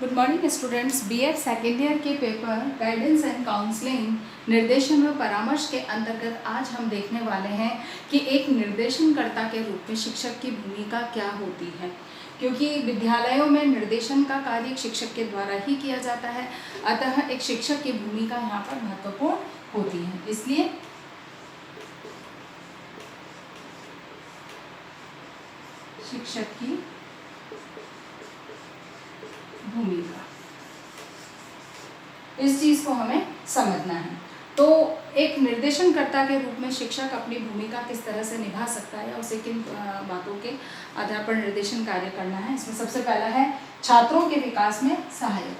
Good morning students. BEd second year के paper guidance and counselling निर्देशन व परामर्श के अंतर्गत आज हम देखने वाले हैं कि एक निर्देशनकर्ता के रूप में शिक्षक की भूमिका क्या होती है, क्योंकि विद्यालयों में निर्देशन का कार्य एक शिक्षक के द्वारा ही किया जाता है। अतः एक शिक्षक की भूमिका यहाँ पर महत्वपूर्ण होती है। इसलिए शिक्षक की भूमिका, इस चीज को हमें समझना है। तो एक निर्देशनकर्ता के रूप में शिक्षक अपनी भूमिका किस तरह से निभा सकता है या उसे किन बातों के आधार पर निर्देशन कार्य करना है। इसमें सबसे पहला है छात्रों के विकास में सहायक।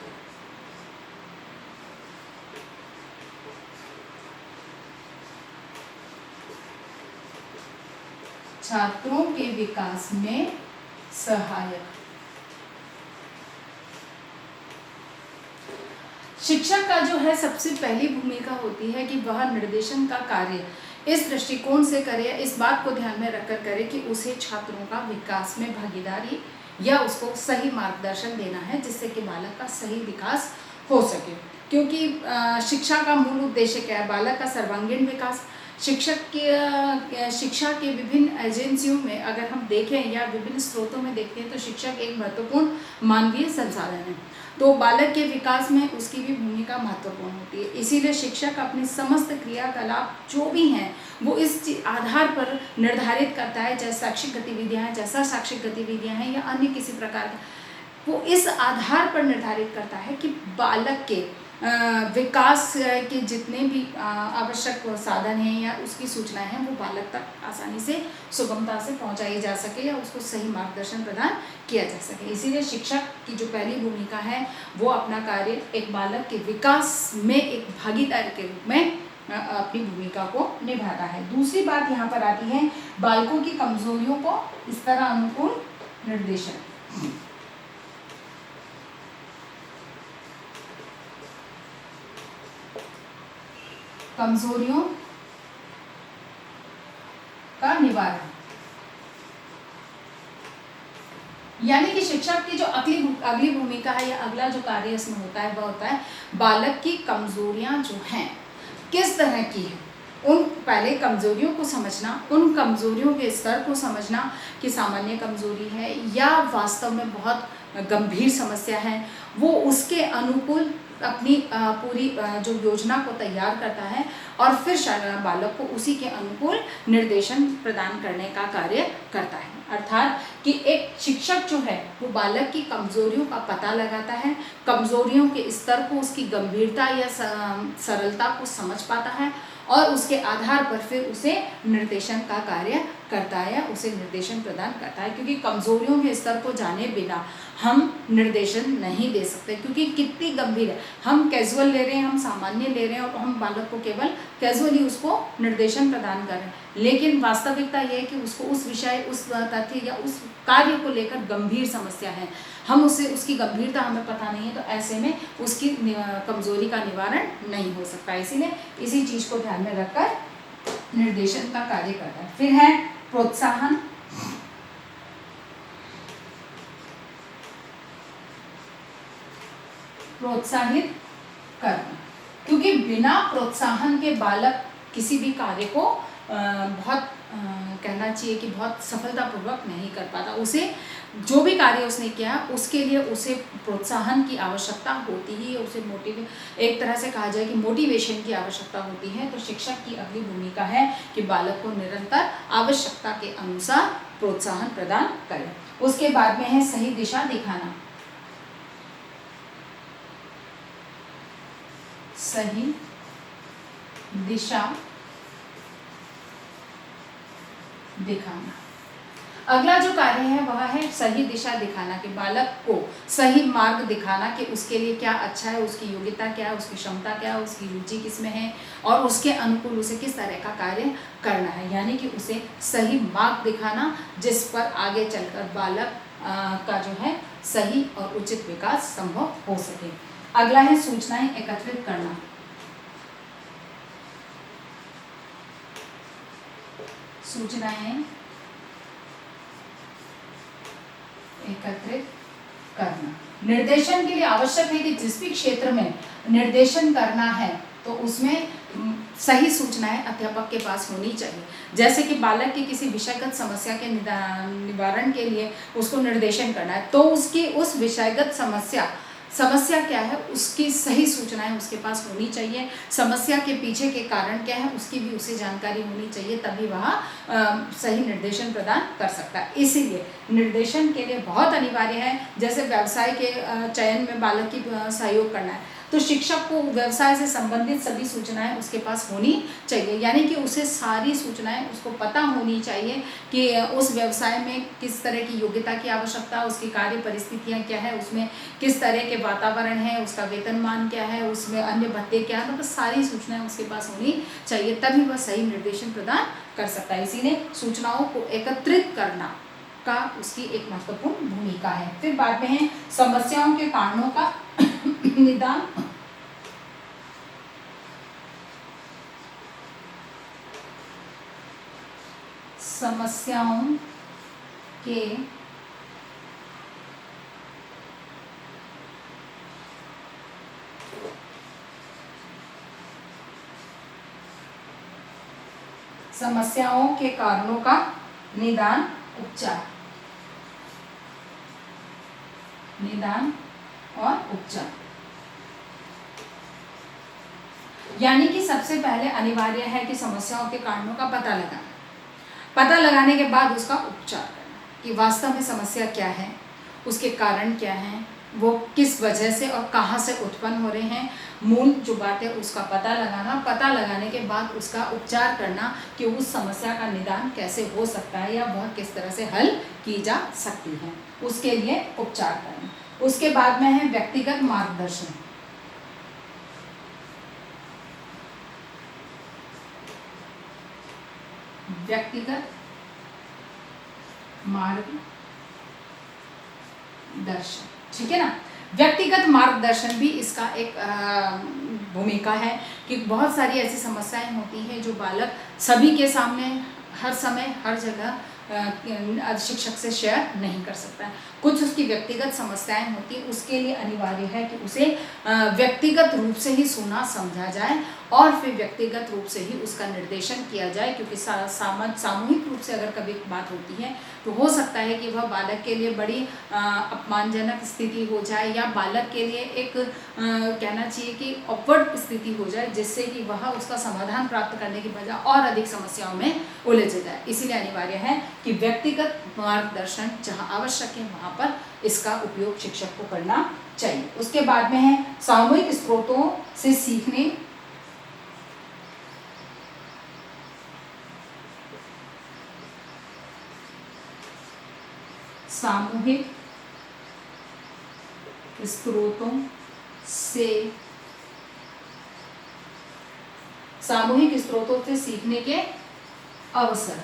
छात्रों के विकास में सहायक शिक्षक का जो है सबसे पहली भूमिका होती है कि वह निर्देशन का कार्य इस दृष्टिकोण से करे, इस बात को ध्यान में रखकर करे कि उसे छात्रों का विकास में भागीदारी या उसको सही मार्गदर्शन देना है, जिससे कि बालक का सही विकास हो सके। क्योंकि शिक्षा का मूल उद्देश्य क्या है? बालक का सर्वांगीण विकास। शिक्षा के विभिन्न एजेंसियों में अगर हम देखें या विभिन्न स्रोतों में देखते हैं तो शिक्षक एक महत्वपूर्ण मानवीय संसाधन है। तो बालक के विकास में उसकी भी भूमिका महत्वपूर्ण होती है। इसीलिए शिक्षक अपनी समस्त क्रियाकलाप जो भी हैं वो इस आधार पर निर्धारित करता है, चाहे शैक्षिक गतिविधियां हैं, जैसा शैक्षिक गतिविधियां हैं या अन्य किसी प्रकार का, वो इस आधार पर निर्धारित करता है कि बालक के विकास के जितने भी आवश्यक साधन हैं या उसकी सूचनाएं हैं वो बालक तक आसानी से सुगमता से पहुंचाई जा सके या उसको सही मार्गदर्शन प्रदान किया जा सके। इसीलिए शिक्षक की जो पहली भूमिका है वो अपना कार्य एक बालक के विकास में एक भागीदार के रूप में अपनी भूमिका को निभाता है। दूसरी बात यहाँ पर आती है बालकों की कमजोरियों को इस तरह अनुकूल निर्देशन। कमजोरियों का निवारण, यानी कि शिक्षक की जो अगली भूमिका है या अगला जो कार्य इसमें होता है वह होता है बालक की कमजोरियां जो हैं किस तरह की है, उन पहले कमजोरियों को समझना, उन कमजोरियों के स्तर को समझना कि सामान्य कमजोरी है या वास्तव में बहुत गंभीर समस्या है, वो उसके अनुकूल अपनी पूरी जो योजना को तैयार करता है और फिर बालक को उसी के अनुकूल निर्देशन प्रदान करने का कार्य करता है। अर्थात कि एक शिक्षक जो है वो बालक की कमजोरियों का पता लगाता है, कमजोरियों के स्तर को, उसकी गंभीरता या सरलता को समझ पाता है और उसके आधार पर फिर उसे निर्देशन का कार्य करता है या उसे निर्देशन प्रदान करता है। क्योंकि कमजोरियों के स्तर को जाने बिना हम निर्देशन नहीं दे सकते, क्योंकि कितनी गंभीर है। हम कैजुअल ले रहे हैं, हम सामान्य ले रहे हैं और हम बालक को केवल कैजुअली उसको निर्देशन प्रदान कर रहे हैं, लेकिन वास्तविकता यह है कि उसको उस विषय, उस तथ्य या उस कार्य को लेकर गंभीर समस्या है, हम उसकी गंभीरता हमें पता नहीं है, तो ऐसे में उसकी कमजोरी का निवारण नहीं हो सकता। इसीलिए इसी चीज को ध्यान में रखकर निर्देशन का कार्य करता है। फिर है प्रोत्साहन। प्रोत्साहित करना, क्योंकि बिना प्रोत्साहन के बालक किसी भी कार्य को बहुत कहना चाहिए कि बहुत सफलतापूर्वक नहीं कर पाता। उसे जो भी कार्य उसने किया उसके लिए उसे प्रोत्साहन की आवश्यकता होती ही, उसे एक तरह से कहा जाए कि मोटिवेशन की आवश्यकता होती है। तो शिक्षक की अगली भूमिका है कि बालक को निरंतर आवश्यकता के अनुसार प्रोत्साहन प्रदान करें। उसके बाद में है सही दिशा दिखाना। सही दिशा दिखाना। अगला जो कार्य है वह है सही दिशा दिखाना, कि बालक को सही मार्ग दिखाना कि उसके लिए क्या अच्छा है, उसकी योग्यता क्या है, उसकी क्षमता क्या है, उसकी रुचि किसमें है और उसके अनुकूल उसे किस तरह का कार्य करना है। यानी कि उसे सही मार्ग दिखाना जिस पर आगे चलकर बालक का जो है सही और उचित विकास संभव हो सके। अगला है सूचनाएं एकत्रित करना। सूचनाएं एकत्रित करना। निर्देशन के लिए आवश्यक है कि जिस भी क्षेत्र में निर्देशन करना है तो उसमें सही सूचनाएं अध्यापक के पास होनी चाहिए। जैसे कि बालक की किसी विषयगत समस्या के निवारण के लिए उसको निर्देशन करना है, तो उसकी उस विषयगत समस्या क्या है उसकी सही सूचनाएं उसके पास होनी चाहिए। समस्या के पीछे के कारण क्या है उसकी भी उसे जानकारी होनी चाहिए, तभी वह सही निर्देशन प्रदान कर सकता है। इसीलिए निर्देशन के लिए बहुत अनिवार्य है। जैसे व्यवसाय के चयन में बालक की सहयोग करना है, तो शिक्षक को व्यवसाय से संबंधित सभी सूचनाएं उसके पास होनी चाहिए, यानी कि उसे सारी सूचनाएं उसको पता होनी चाहिए कि उस व्यवसाय में किस तरह की योग्यता की आवश्यकता, उसकी कार्य परिस्थितियां क्या है, उसमें किस तरह के वातावरण है, उसका वेतनमान क्या है, उसमें अन्य भत्ते क्या है, मतलब सारी सूचनाएं उसके पास होनी चाहिए, तभी वह सही निर्देशन प्रदान कर सकता है। इसीलिए सूचनाओं को एकत्रित करना का उसकी एक महत्वपूर्ण भूमिका है। फिर बाद में है समस्याओं के कारणों का निदान। समस्याओं के कारणों का निदान और उपचार। यानी कि सबसे पहले अनिवार्य है कि समस्याओं के कारणों का पता लगाने के बाद उसका उपचार करना कि वास्तव में समस्या क्या है, उसके कारण क्या हैं, वो किस वजह से और कहाँ से उत्पन्न हो रहे हैं, मूल जो बात है उसका पता लगाने के बाद उसका उपचार करना कि उस समस्या का निदान कैसे हो सकता है या वह किस तरह से हल की जा सकती है, उसके लिए उपचार करना। उसके बाद में है व्यक्तिगत मार्गदर्शन। व्यक्तिगत मार्गदर्शन, ठीक है ना। व्यक्तिगत मार्गदर्शन भी इसका एक भूमिका है कि बहुत सारी ऐसी समस्याएं होती हैं जो बालक सभी के सामने हर समय हर जगह शिक्षक से शेयर नहीं कर सकता है। कुछ उसकी व्यक्तिगत समस्याएं होती हैं, उसके लिए अनिवार्य है कि उसे व्यक्तिगत रूप से ही सुना समझा जाए और फिर व्यक्तिगत रूप से ही उसका निर्देशन किया जाए, क्योंकि सामूहिक रूप से अगर कभी बात होती है तो हो सकता है कि वह बालक के लिए बड़ी अपमानजनक स्थिति हो जाए या बालक के लिए एक कहना चाहिए कि ऑकवर्ड स्थिति हो जाए, जिससे कि वह उसका समाधान प्राप्त करने की बजाय और अधिक समस्याओं में उलझ जाए। इसीलिए अनिवार्य है कि व्यक्तिगत मार्गदर्शन जहाँ आवश्यक है वहाँ पर इसका उपयोग शिक्षक को करना चाहिए। उसके बाद में है सामूहिक स्रोतों से सीखने। सामूहिक स्रोतों से सीखने के अवसर,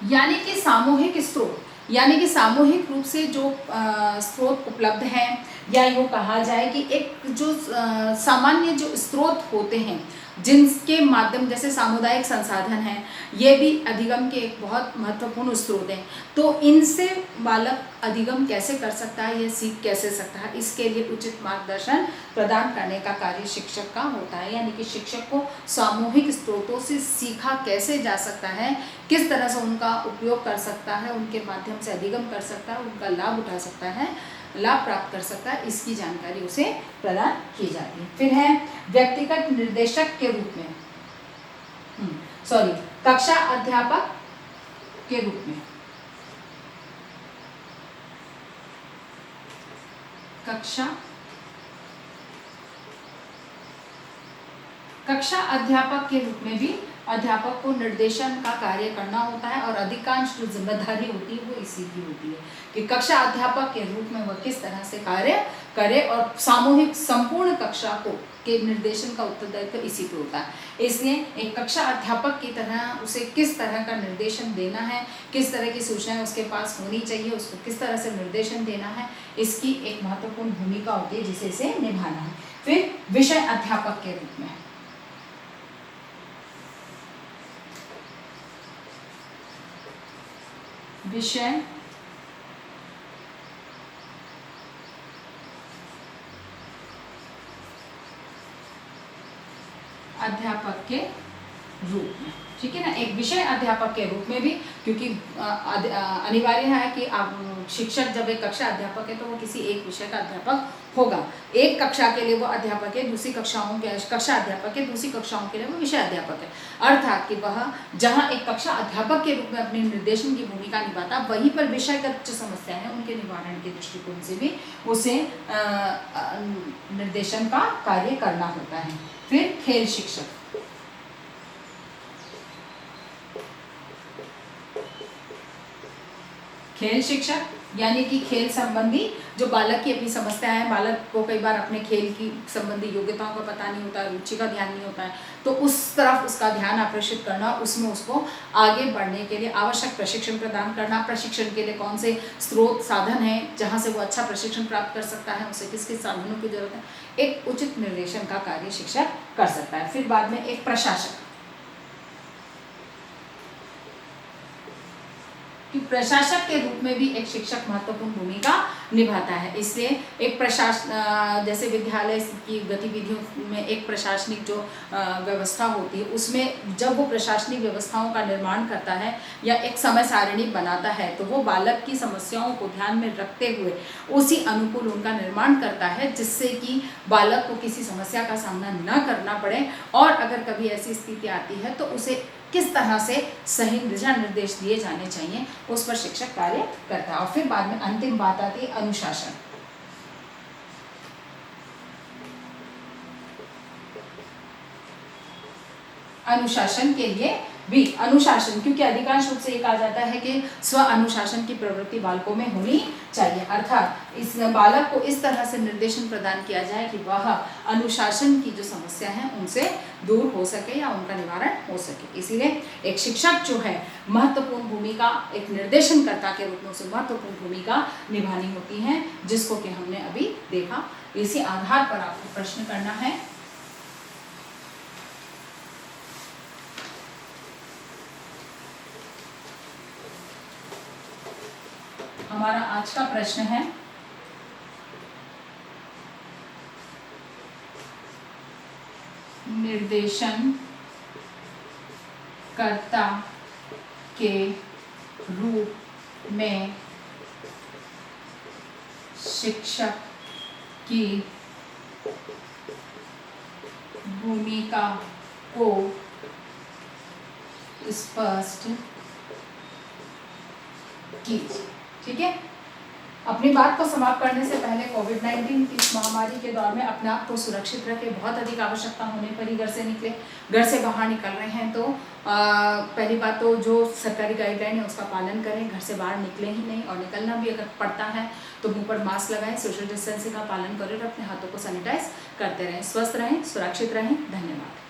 यानी कि सामूहिक रूप से जो स्रोत उपलब्ध हैं, या यूँ कहा जाए कि एक जो सामान्य जो स्रोत होते हैं जिनके माध्यम, जैसे सामुदायिक संसाधन हैं, ये भी अधिगम के एक बहुत महत्वपूर्ण स्रोत हैं। तो इनसे बालक अधिगम कैसे कर सकता है, ये सीख कैसे सकता है, इसके लिए उचित मार्गदर्शन प्रदान करने का कार्य शिक्षक का होता है। यानी कि शिक्षक को सामूहिक स्रोतों से सीखा कैसे जा सकता है, किस तरह से उनका उपयोग कर सकता है, उनके माध्यम से अधिगम कर सकता है, उनका लाभ उठा सकता है, लाभ प्राप्त कर सकता है, इसकी जानकारी उसे प्रदान की जाती है। फिर है व्यक्तिगत निर्देशक के रूप में, कक्षा अध्यापक के रूप में। कक्षा अध्यापक के रूप में भी अध्यापक को निर्देशन का कार्य करना होता है, और अधिकांश जो जिम्मेदारी होती है वो इसी की होती है कि कक्षा अध्यापक के रूप में वह किस तरह से कार्य करे, और सामूहिक संपूर्ण कक्षा को के निर्देशन का उत्तरदायित्व इसी पे होता है। इसलिए एक कक्षा अध्यापक की तरह उसे किस तरह का निर्देशन देना है, किस तरह की सूचनाएं उसके पास होनी चाहिए, उसको किस तरह से निर्देशन देना है, इसकी एक महत्वपूर्ण भूमिका होती है जिसे इसे निभाना है। फिर विषय अध्यापक के रूप में, विषय अध्यापक के रूप में, ठीक है ना, एक विषय अध्यापक के रूप में भी, क्योंकि अनिवार्य है कि आप शिक्षक जब एक कक्षा अध्यापक है तो वो किसी एक विषय का अध्यापक होगा। एक कक्षा के लिए वो अध्यापक है, दूसरी कक्षाओं के कक्षा अध्यापक है, दूसरी कक्षाओं के लिए वो विषय अध्यापक है। अर्थात कि वह जहाँ एक कक्षा अध्यापक के रूप में अपने निर्देशन की भूमिका निभाता, वहीं पर विषयगत जो समस्या है उनके निवारण के दृष्टिकोण से भी उसे निर्देशन का कार्य करना होता है। फिर खेल शिक्षक, खेल शिक्षक यानी कि खेल संबंधी जो बालक की अपनी समस्या है, बालक को कई बार अपने खेल की संबंधी योग्यताओं का पता नहीं होता, रुचि का ध्यान नहीं होता है, तो उस तरफ उसका ध्यान आकर्षित करना, उसमें उसको आगे बढ़ने के लिए आवश्यक प्रशिक्षण प्रदान करना, प्रशिक्षण के लिए कौन से स्रोत साधन हैं जहाँ से वो अच्छा प्रशिक्षण प्राप्त कर सकता है, उसे किस किस साधनों की जरूरत है, एक उचित निर्देशन का कार्य शिक्षक कर सकता है। फिर बाद में एक प्रशासक, कि प्रशासक के रूप में भी एक शिक्षक महत्वपूर्ण भूमिका निभाता है। इसलिए एक जैसे विद्यालय की गतिविधियों में एक प्रशासनिक जो व्यवस्था होती है, उसमें जब वो प्रशासनिक व्यवस्थाओं का निर्माण करता है या एक समय सारणी बनाता है, तो वो बालक की समस्याओं को ध्यान में रखते हुए उसी अनुकूल उनका निर्माण करता है, जिससे कि बालक को किसी समस्या का सामना न करना पड़े, और अगर कभी ऐसी स्थिति आती है तो उसे किस तरह से सही दिशा निर्देश दिए जाने चाहिए, उस पर शिक्षक कार्य करता है। और फिर बाद में अंतिम बात आती है अनुशासन। अनुशासन के लिए भी अनुशासन, क्योंकि अधिकांश रूप से ये कहा जाता है कि स्व अनुशासन की प्रवृत्ति बालकों में होनी चाहिए, अर्थात इस बालक को इस तरह से निर्देशन प्रदान किया जाए कि वह अनुशासन की जो समस्या है उनसे दूर हो सके या उनका निवारण हो सके। इसीलिए एक शिक्षक जो है महत्वपूर्ण भूमिका, एक निर्देशनकर्ता के रूप में उसे महत्वपूर्ण भूमिका निभानी होती है, जिसको कि हमने अभी देखा। इसी आधार पर आपको प्रश्न करना है। हमारा आज का प्रश्न है, निर्देशन कर्ता के रूप में शिक्षक की भूमिका को स्पष्ट कीजिए। ठीक है, अपनी बात को समाप्त करने से पहले कोविड-19 की इस महामारी के दौर में अपने आप को सुरक्षित रखें। बहुत अधिक आवश्यकता होने पर ही घर से निकले। घर से बाहर निकल रहे हैं तो पहली बात तो जो सरकारी गाइडलाइन है उसका पालन करें, घर से बाहर निकले ही नहीं, और निकलना भी अगर पड़ता है तो मुंह पर मास्क लगाएं, सोशल डिस्टेंसिंग का पालन करें और अपने हाथों को सैनिटाइज करते रहें। स्वस्थ रहें, सुरक्षित रहें। धन्यवाद।